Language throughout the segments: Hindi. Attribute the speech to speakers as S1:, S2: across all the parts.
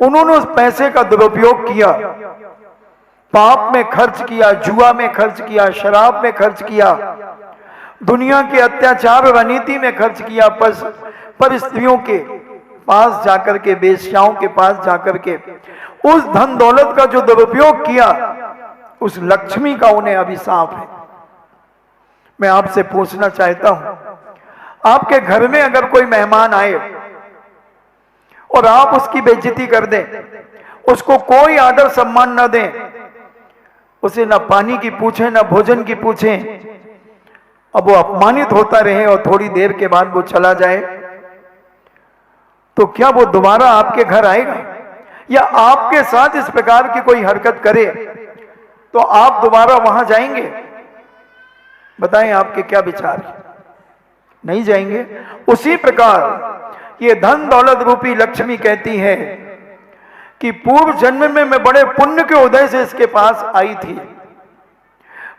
S1: उन्होंने उस पैसे का दुरुपयोग किया, पाप में खर्च किया, जुआ में खर्च किया, शराब में खर्च किया, दुनिया के अत्याचार और अनीति में खर्च किया, पर स्त्रियों के पास जाकर के, वेश्याओं के पास जाकर के उस धन दौलत का जो दुरुपयोग किया, उस लक्ष्मी का उन्हें अभिशाप है। मैं आपसे पूछना चाहता हूं, आपके घर में अगर कोई मेहमान आए और आप उसकी बेइज्जती कर दें, उसको कोई आदर सम्मान न दें, उसे न पानी की पूछें न भोजन की पूछें, अब वो अपमानित होता रहे और थोड़ी देर के बाद वो चला जाए, तो क्या वो दोबारा आपके घर आएगा? या आपके साथ इस प्रकार की कोई हरकत करे तो आप दोबारा वहां जाएंगे? बताएं आपके क्या विचार है? नहीं जाएंगे। उसी प्रकार ये धन दौलत रूपी लक्ष्मी कहती है कि पूर्व जन्म में मैं बड़े पुण्य के उदय से इसके पास आई थी,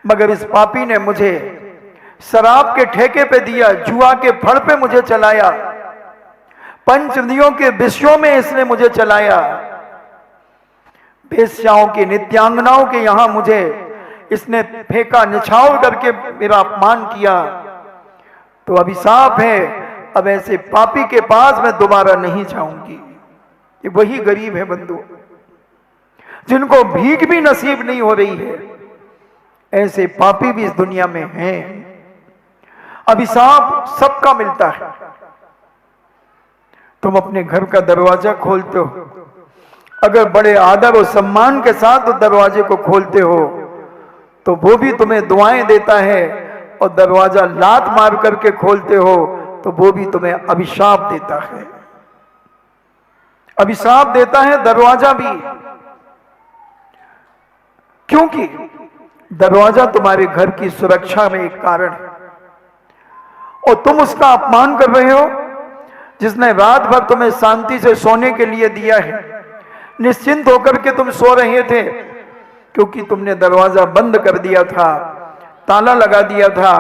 S1: मगर इस पापी ने मुझे शराब के ठेके पे दिया, जुआ के फड़ पे मुझे चलाया, पंच नदियों के विषयों में इसने मुझे चलाया, वेश्याओं की, नित्यांगनाओं के यहां मुझे इसने फेंका, निछावर करके मेरा अपमान किया। तो अभिशाप है, अब ऐसे पापी के पास मैं दोबारा नहीं जाऊंगी। ये वही गरीब है बंधु जिनको भीख भी नसीब नहीं हो रही है, ऐसे पापी भी इस दुनिया में हैं। अभिशाप सबका मिलता है। तुम अपने घर का दरवाजा खोलते हो, अगर बड़े आदर और सम्मान के साथ उस दरवाजे को खोलते हो तो वो भी तुम्हें दुआएं देता है, और दरवाजा लात मार करके खोलते हो तो वो भी तुम्हें अभिशाप देता है। अभिशाप देता है दरवाजा भी, क्योंकि दरवाजा तुम्हारे घर की सुरक्षा में एक कारण है, और तुम उसका अपमान कर रहे हो जिसने रात भर तुम्हें शांति से सोने के लिए दिया है। निश्चिंत होकर के तुम सो रहे थे क्योंकि तुमने दरवाजा बंद कर दिया था, ताला लगा दिया था,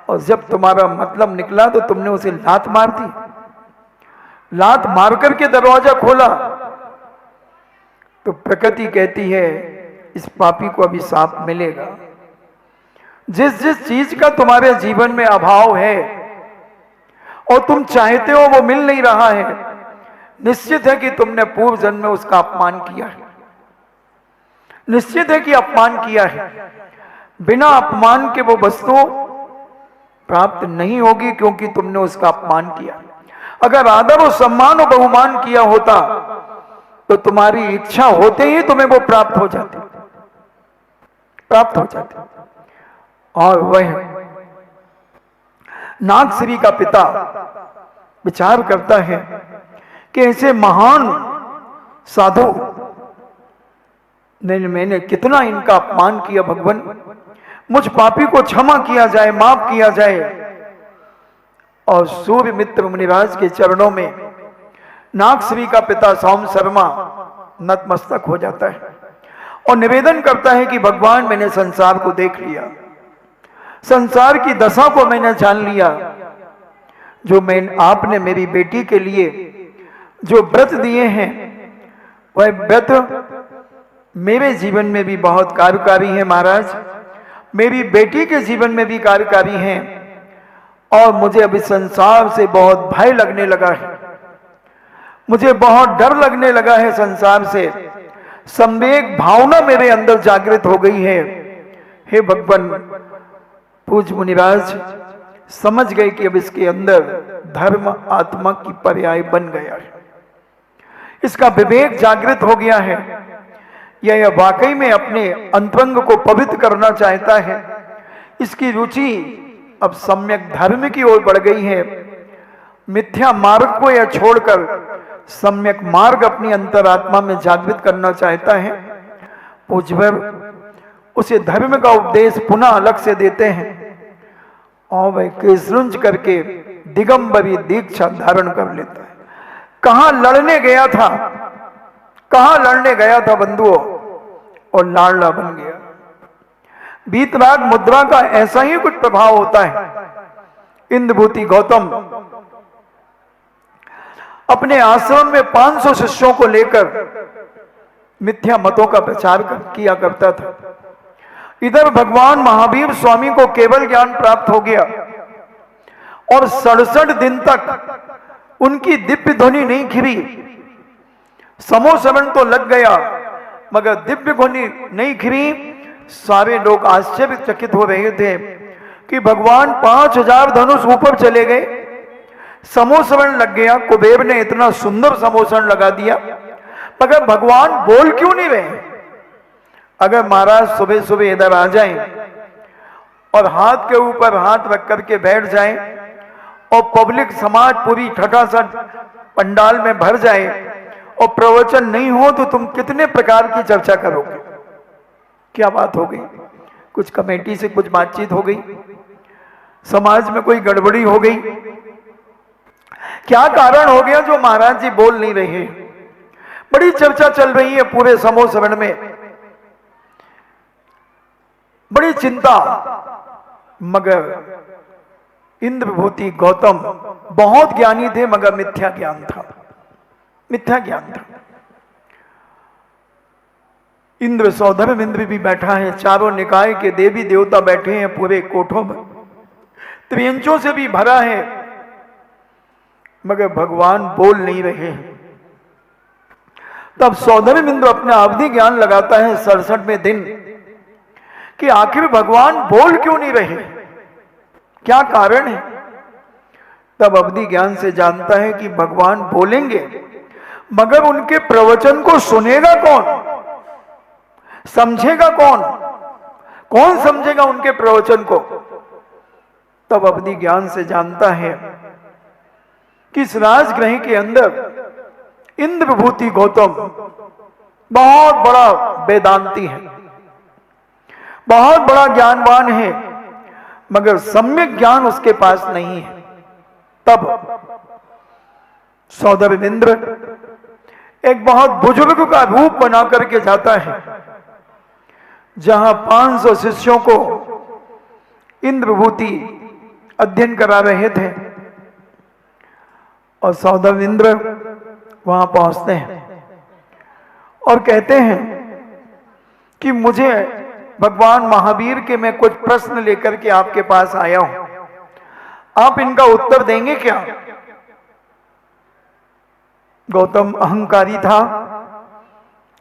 S1: और जब तुम्हारा मतलब निकला तो तुमने उसे लात मार दी। लात मार करके दरवाजा खोला तो प्रकृति कहती है इस पापी को अभिशाप मिलेगा। जिस जिस चीज का तुम्हारे जीवन में अभाव है और तुम चाहते हो वो मिल नहीं रहा है, निश्चित है कि तुमने पूर्व जन्म में उसका अपमान किया है। निश्चित है कि अपमान किया है। बिना अपमान के वो वस्तु प्राप्त नहीं होगी, क्योंकि तुमने उसका अपमान किया। अगर आदर और सम्मान और बहुमान किया होता तो तुम्हारी इच्छा होते ही तुम्हें वो प्राप्त हो जाती। और वह नागश्री का पिता विचार करता है कि ऐसे महान साधु मैंने कितना इनका अपमान किया, भगवान मुझ पापी को क्षमा किया जाए, माफ किया जाए। और सूर्य मित्र मुनिराज के चरणों में नागश्री का पिता सोम शर्मा नतमस्तक हो जाता है और निवेदन करता है कि भगवान मैंने संसार को देख लिया, संसार की दशा को मैंने जान लिया। जो आपने मेरी बेटी के लिए जो व्रत दिए हैं वह व्रत मेरे जीवन में भी बहुत कार्यकारी है महाराज, मेरी बेटी के जीवन में भी कार्यकारी हैं, और मुझे अभी संसार से बहुत भय लगने लगा है, मुझे बहुत डर लगने लगा है संसार से। संवेग भावना मेरे अंदर जागृत हो गई है। हे भगवान, पूज्य मुनिराज समझ गए कि अब इसके अंदर धर्म आत्मा की पर्याय बन गया है, इसका विवेक जागृत हो गया है। यह वाकई में अपने अंतरंग को पवित्र करना चाहता है। इसकी रुचि अब सम्यक धर्म की ओर बढ़ गई है। मिथ्या मार्ग को यह छोड़कर सम्यक मार्ग अपनी अंतरात्मा में जागृत करना चाहता है। पूज्यवर उसे धर्म का उपदेश पुनः अलग से देते हैं और वह केसरुंज करके दिगंबरी दीक्षा धारण कर लेता है। कहां लड़ने गया था, कहां लड़ने गया था बंधुओं, और लाडला बन गया। वीतराग मुद्रा का ऐसा ही कुछ प्रभाव होता है। इंद्रभूति गौतम अपने आश्रम में 500 शिष्यों को लेकर मिथ्या मतों का प्रचार किया करता था। इधर भगवान महावीर स्वामी को केवल ज्ञान प्राप्त हो गया और 67 दिन तक उनकी दिव्य ध्वनि नहीं खिली। समो श्रवण तो लग गया मगर दिव्य ध्वनि नहीं खिली। सारे लोग आश्चर्यचकित हो रहे थे कि भगवान 5000 धनुष ऊपर चले गए, समोसरण लग गया, कुबेर ने इतना सुंदर समोसरण लगा दिया, मगर भगवान बोल क्यों नहीं रहे। अगर महाराज सुबह सुबह इधर आ जाएं और हाथ के ऊपर हाथ रख करके बैठ जाएं और पब्लिक समाज पूरी ठठासठ पंडाल में भर जाए और प्रवचन नहीं हो तो तुम कितने प्रकार की चर्चा करोगे। क्या बात हो गई, कुछ कमेटी से कुछ बातचीत हो गई, समाज में कोई गड़बड़ी हो गई, क्या कारण हो गया जो महाराज जी बोल नहीं रहे। बड़ी चर्चा चल रही है पूरे समूह श्रवण में, बड़ी चिंता। मगर इंद्रभूति गौतम बहुत ज्ञानी थे मगर मिथ्या ज्ञान था, मिथ्या ज्ञान था। इंद्र सौधर्म इंद्र भी बैठा है, चारों निकाय के देवी देवता बैठे हैं पूरे कोठों में, त्रियंचों से भी भरा है, मगर भगवान बोल नहीं रहे हैं। तब सौधर्म इंद्र अपना अवधि ज्ञान लगाता है 67वें दिन कि आखिर भगवान बोल क्यों नहीं रहे, क्या कारण है। तब अवधि ज्ञान से जानता है कि भगवान बोलेंगे मगर उनके प्रवचन को सुनेगा कौन, समझेगा कौन, कौन समझेगा उनके प्रवचन को। तब अवधि ज्ञान से जानता है कि इस राजगृह के अंदर इंद्रभूति गौतम बहुत बड़ा वेदांती है, बहुत बड़ा ज्ञानवान है, मगर सम्यक ज्ञान उसके पास नहीं है। तब सौधर्म इंद्र एक बहुत बुजुर्ग का रूप बना करके जाता है, जहां 500 शिष्यों को इंद्रभूति अध्ययन करा रहे थे। और सौधर्म इंद्र वहां पहुंचते हैं और कहते हैं कि मुझे भगवान महावीर के मैं कुछ प्रश्न लेकर के आपके पास आया हूं, आप इनका उत्तर देंगे क्या। गौतम अहंकारी था,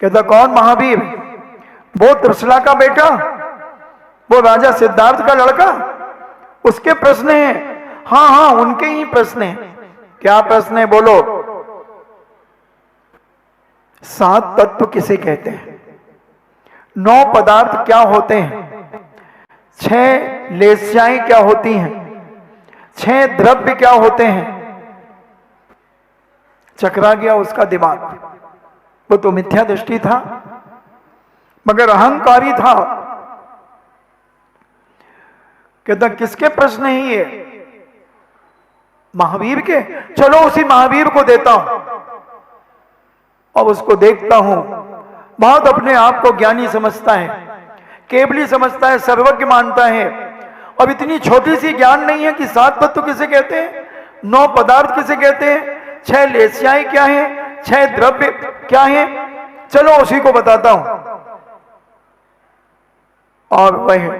S1: कहता कौन महावीर, वो त्रिशला का बेटा, वो राजा सिद्धार्थ का लड़का, उसके प्रश्न हैं। हाँ हाँ उनके ही प्रश्न हैं। क्या प्रश्न है बोलो। 7 तत्व किसे कहते हैं, 9 पदार्थ क्या होते हैं, 6 लेस्याएं क्या होती हैं, 6 द्रव्य क्या होते हैं। चकरा गया उसका दिमाग, वो तो मिथ्या दृष्टि था मगर अहंकारी था। कहता किसके प्रश्न है ये, महावीर के, चलो उसी महावीर को देता हूं। अब उसको देखता हूं, बहुत अपने आप को ज्ञानी समझता है, केवली समझता है, सर्वज्ञ मानता है। अब इतनी छोटी सी ज्ञान नहीं है कि 7 तत्व किसे कहते हैं, 9 पदार्थ किसे कहते हैं, 6 लेस्याएं क्या हैं, 6 द्रव्य क्या हैं, चलो उसी को बताता हूं। और वह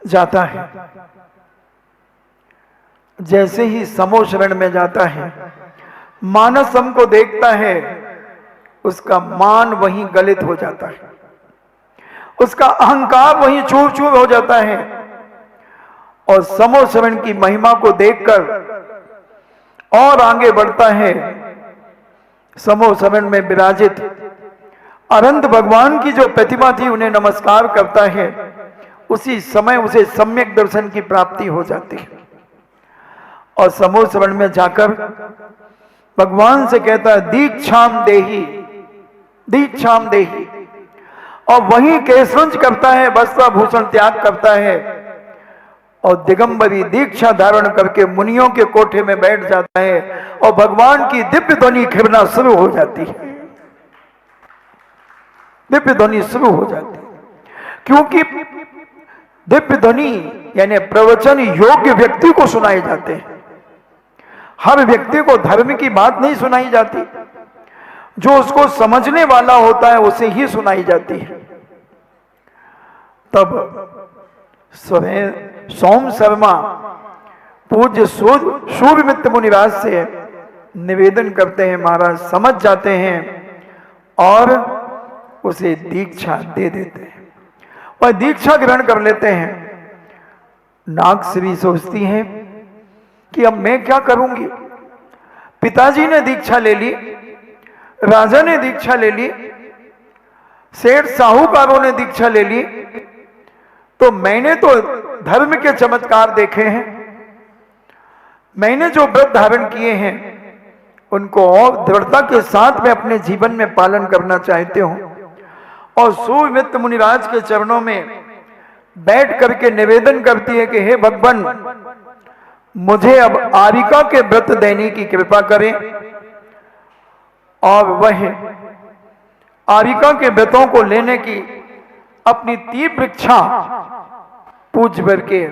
S1: जाता है, जैसे ही समूह शरण में जाता है, मानसम को देखता है, उसका मान वहीं गलित हो जाता है, उसका अहंकार वहीं चूर चूर हो जाता है। और समूह शरण की महिमा को देखकर और आगे बढ़ता है। समूह शरण में विराजित अनंत भगवान की जो प्रतिमा थी उन्हें नमस्कार करता है, उसी समय उसे सम्यक दर्शन की प्राप्ति हो जाती है। और समूह श्रवण में जाकर भगवान से कहता है दीक्षाम देही, दीक्षाम देही। और वहीं केसरंज करता है, वस्त्राभूषण त्याग करता है और दिगंबरी दीक्षा धारण करके मुनियों के कोठे में बैठ जाता है और भगवान की दिव्य ध्वनि खिलना शुरू हो जाती है, दिव्य ध्वनि शुरू हो जाती है। क्योंकि दिव्य ध्वनि यानी प्रवचन योग्य व्यक्ति को सुनाए जाते हैं। हर व्यक्ति को धर्म की बात नहीं सुनाई जाती, जो उसको समझने वाला होता है उसे ही सुनाई जाती है। तब सोम शर्मा पूज्य सूर्यमित्र मुनिराज से निवेदन करते हैं, महाराज समझ जाते हैं और उसे दीक्षा दे देते हैं और दीक्षा ग्रहण कर लेते हैं। नागश्री सोचती हैं कि अब मैं क्या करूंगी, पिताजी ने दीक्षा ले ली, राजा ने दीक्षा ले ली, सेठ साहूकारों ने दीक्षा ले ली, तो मैंने तो धर्म के चमत्कार देखे हैं, मैंने जो व्रत धारण किए हैं उनको और दृढ़ता के साथ मैं अपने जीवन में पालन करना चाहती हूं। और सूर्यमित्र मुनिराज के चरणों में बैठ करके निवेदन करती है कि हे भगवान, मुझे अब आरिका के व्रत देने की कृपा करें और वह आरिका के व्रतों को लेने की अपनी तीव्र इच्छा पूज्यवर के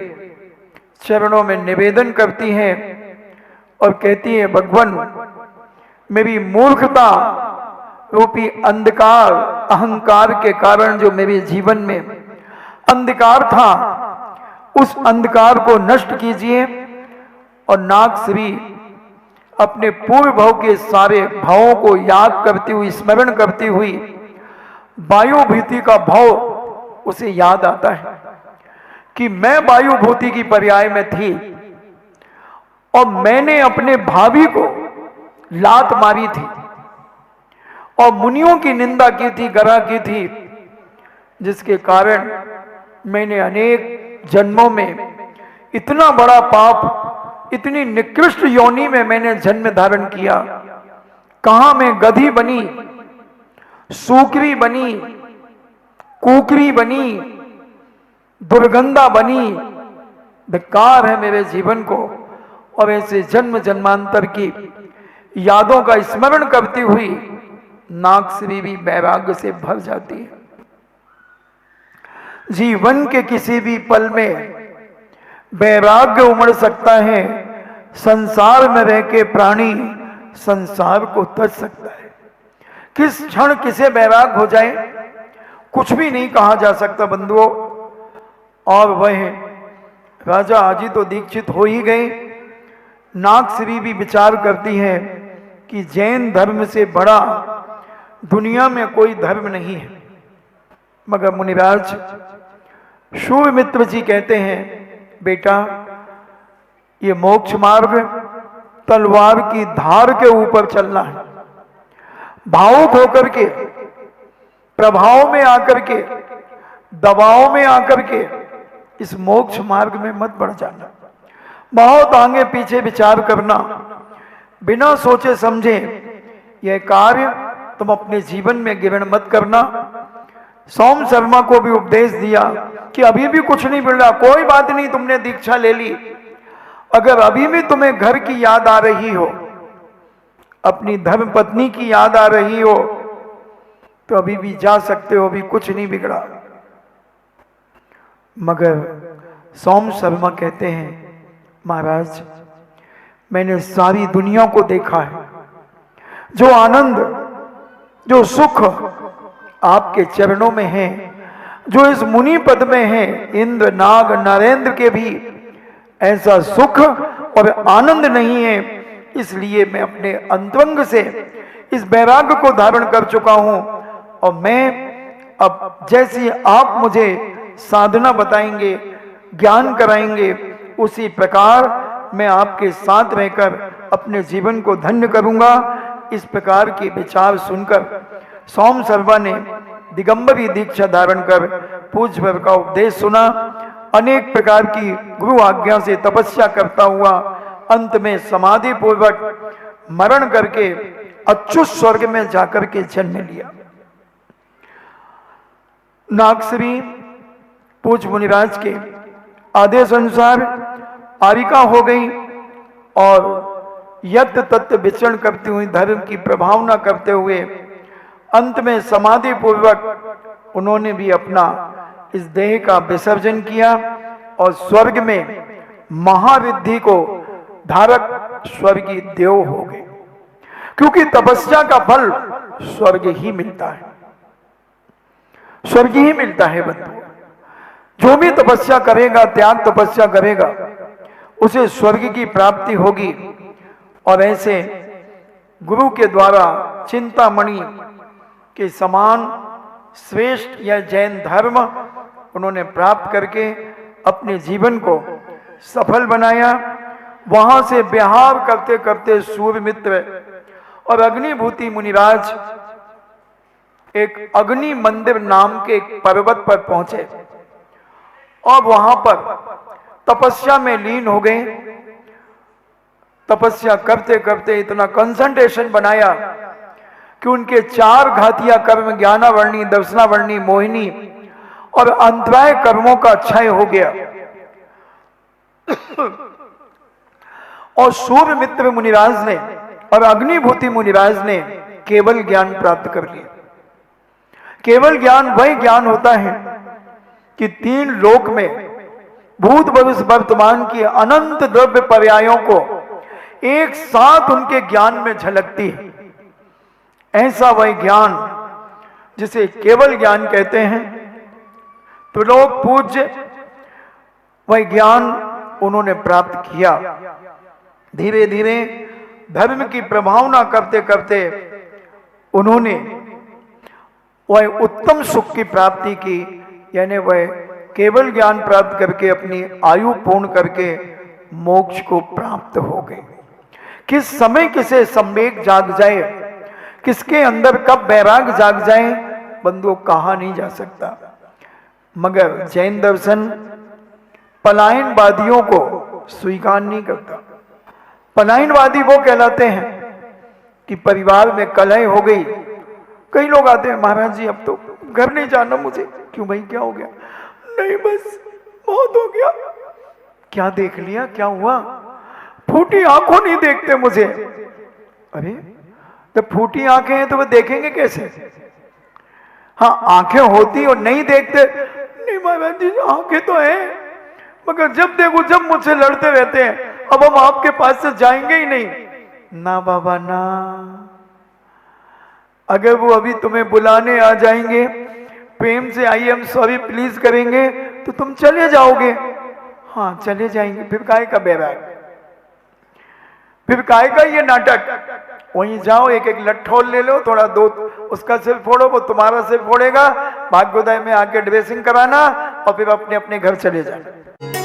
S1: चरणों में निवेदन करती हैं और कहती है, भगवान, मेरी मूर्खता रूपी अंधकार, अहंकार के कारण जो मेरे जीवन में अंधकार था, उस अंधकार को नष्ट कीजिए। और नागश्री अपने पूर्व भाव के सारे भावों को याद करती हुई, स्मरण करती हुई, वायु भीति का भाव उसे याद आता है कि मैं वायु भूति की पर्याय में थी और मैंने अपने भाभी को लात मारी थी और मुनियों की निंदा की थी, गरा की थी, जिसके कारण मैंने अनेक जन्मों में इतना बड़ा पाप, इतनी निकृष्ट योनि में मैंने जन्म धारण किया। कहां मैं गधी बनी, सूकरी बनी, कुकरी बनी, दुर्गंधा बनी, धिक्कार है मेरे जीवन को। और ऐसे जन्म जन्मांतर की यादों का स्मरण करती हुई नागश्री भी वैराग्य से भर जाती है। जीवन के किसी भी पल में वैराग्य उमड़ सकता है, संसार में रह के प्राणी संसार को तज सकता है। किस क्षण किसे वैराग्य हो जाए कुछ भी नहीं कहा जा सकता बंधुओं। और वह राजा आजी तो दीक्षित हो ही गए। नागश्री भी विचार करती है कि जैन धर्म से बड़ा दुनिया में कोई धर्म नहीं है। मगर मुनिराज सूर्यमित्र जी कहते हैं, बेटा, ये मोक्ष मार्ग तलवार की धार के ऊपर चलना है। भावुक होकर के, प्रभाव में आकर के, दबाव में आकर के इस मोक्ष मार्ग में मत बढ़ जाना। बहुत आगे पीछे विचार करना, बिना सोचे समझे यह कार्य तुम अपने जीवन में ग्रहण मत करना। सोम शर्मा को भी उपदेश दिया कि अभी भी कुछ नहीं मिल रहा, कोई बात नहीं, तुमने दीक्षा ले ली, अगर अभी भी तुम्हें घर की याद आ रही हो, अपनी धर्म पत्नी की याद आ रही हो, तो अभी भी जा सकते हो, अभी कुछ नहीं बिगड़ा। मगर सोम शर्मा कहते हैं, महाराज, मैंने सारी दुनिया को देखा है, जो आनंद, जो सुख आपके चरणों में है, जो इस मुनि पद में है, इंद्र, नाग, नरेंद्र के भी ऐसा सुख और आनंद नहीं है। इसलिए मैं अपने अंतरंग से इस वैराग्य को धारण कर चुका हूं और मैं अब जैसी आप मुझे साधना बताएंगे, ज्ञान कराएंगे, उसी प्रकार मैं आपके साथ रहकर अपने जीवन को धन्य करूंगा। इस प्रकार के विचार सुनकर सोम शर्मा ने दिगंबरी दीक्षा धारण कर पूज्यवर का उपदेश सुना। अनेक प्रकार की गुरु आज्ञा से तपस्या करता हुआ अंत में समाधि पूर्वक मरण करके अच्युत स्वर्ग में जाकर के जन्म लिया। नागश्री पूज्य मुनिराज के आदेश अनुसार आरिका हो गई और यत्त तत्व विचरण करती हुई धर्म की प्रभावना करते हुए अंत में समाधि पूर्वक उन्होंने भी अपना इस देह का विसर्जन किया और स्वर्ग में महारिद्धि को धारक स्वर्गीय देव हो गए, क्योंकि तपस्या का फल स्वर्ग ही मिलता है, स्वर्ग ही मिलता है बंधु। जो भी तपस्या करेगा, त्याग तपस्या करेगा, उसे स्वर्ग की प्राप्ति होगी। और ऐसे गुरु के द्वारा चिंतामणि के समान श्रेष्ठ यह जैन धर्म उन्होंने प्राप्त करके अपने जीवन को सफल बनाया। वहां से विहार करते करते सूर्यमित्र और अग्निभूति मुनिराज एक अग्नि मंदिर नाम के एक पर्वत पर पहुंचे और वहां पर तपस्या में लीन हो गए। तपस्या करते करते इतना कंसंट्रेशन बनाया कि उनके 4 घातिया कर्म ज्ञानावर्णी, दर्शनावर्णी, मोहिनी और अंतराय कर्मों का क्षय हो गया और सूर्यमित्र मुनिराज ने और अग्निभूति मुनिराज ने केवल ज्ञान प्राप्त कर लिया। केवल ज्ञान वही ज्ञान होता है कि 3 लोक में भूत भविष्य वर्तमान की अनंत द्रव्य पर्यायों को एक साथ उनके ज्ञान में झलकती है। ऐसा वही ज्ञान जिसे केवल ज्ञान कहते हैं, तो लोग पूज्य वही ज्ञान उन्होंने प्राप्त किया। धीरे धीरे धर्म की प्रभावना करते करते उन्होंने वह उत्तम सुख की प्राप्ति की, यानी वह केवल ज्ञान प्राप्त करके अपनी आयु पूर्ण करके मोक्ष को प्राप्त हो गए। किस समय किसे संवेग जाग जाए, किसके अंदर कब वैराग जाग जाए, बंधुओं कहा नहीं जा सकता। मगर जैन दर्शन पलायनवादियों को स्वीकार नहीं करता। पलायनवादी वो कहलाते हैं कि परिवार में कलह हो गई, कई लोग आते हैं, महाराज जी अब तो घर नहीं जाना मुझे। क्यों भाई, क्या हो गया? नहीं बस बहुत हो गया। क्या देख लिया, क्या हुआ? फूटी आंखों नहीं देखते मुझे। अरे तो फूटी आंखें हैं तो वो देखेंगे कैसे? हाँ, आंखें होती और नहीं देखते। नहीं महाराज जी आंखें तो हैं, मगर जब देखो जब मुझसे लड़ते रहते हैं, अब हम आपके पास से जाएंगे ही नहीं। ना बाबा ना, अगर वो अभी तुम्हें बुलाने आ जाएंगे, प्रेम से आई एम सॉरी प्लीज करेंगे, तो तुम चले जाओगे। हाँ चले जाएंगे, फिर काहे का बैराग, फिर काहे का ये नाटक? वहीं जाओ, एक एक लट्ठोल ले लो, थोड़ा दो उसका सिर फोड़ो, वो तुम्हारा सिर फोड़ेगा, भाग्योदय में आके ड्रेसिंग कराना और फिर अपने अपने घर चले जाना।